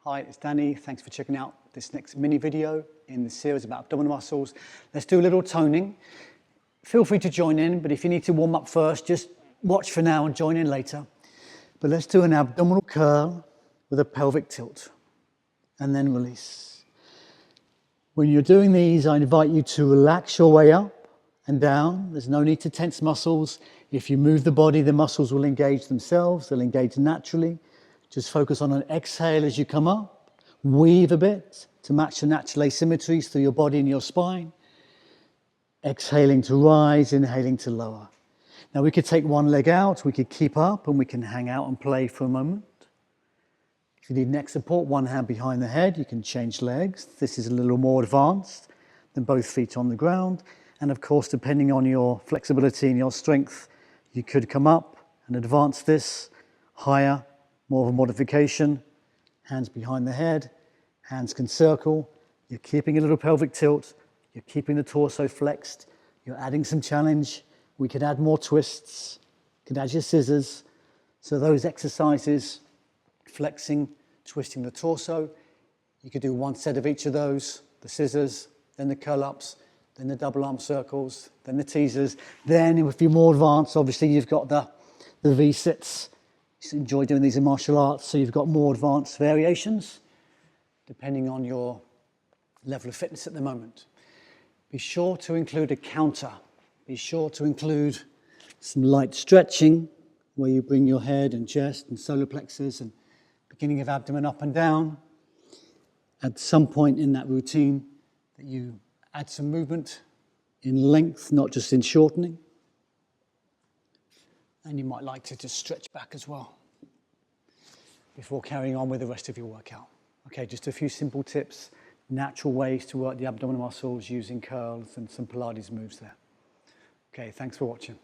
Hi, it's Danny. Thanks for checking out this next mini video in the series about abdominal muscles. Let's do a little toning. Feel free to join in, but if you need to warm up first, just watch for now and join in later. But let's do an abdominal curl with a pelvic tilt and then release. When you're doing these, I invite you to relax your way up and down. There's no need to tense muscles. If you move the body, the muscles will engage themselves. They'll engage naturally. Just focus on an exhale as you come up. Weave a bit to match the natural asymmetries through your body and your spine. Exhaling to rise, inhaling to lower. Now we could take one leg out, we could keep up and we can hang out and play for a moment. If you need neck support, one hand behind the head, you can change legs. This is a little more advanced than both feet on the ground. And of course, depending on your flexibility and your strength, you could come up and advance this higher, more of a modification. Hands behind the head, hands can circle. You're keeping a little pelvic tilt. You're keeping the torso flexed. You're adding some challenge. We could add more twists. You could add your scissors. So those exercises, flexing, twisting the torso. You could do one set of each of those, the scissors, then the curl-ups, then the double arm circles, then the teasers. Then if you're more advanced, obviously you've got the V-sits. You enjoy doing these in martial arts, so you've got more advanced variations depending on your level of fitness at the moment. Be sure to include a counter. Be sure to include some light stretching where you bring your head and chest and solar plexus and beginning of abdomen up and down. At some point in that routine that you add some movement in length, not just in shortening. And you might like to just stretch back as well before carrying on with the rest of your workout. Okay, just a few simple tips, natural ways to work the abdominal muscles using curls and some Pilates moves there. Okay, thanks for watching.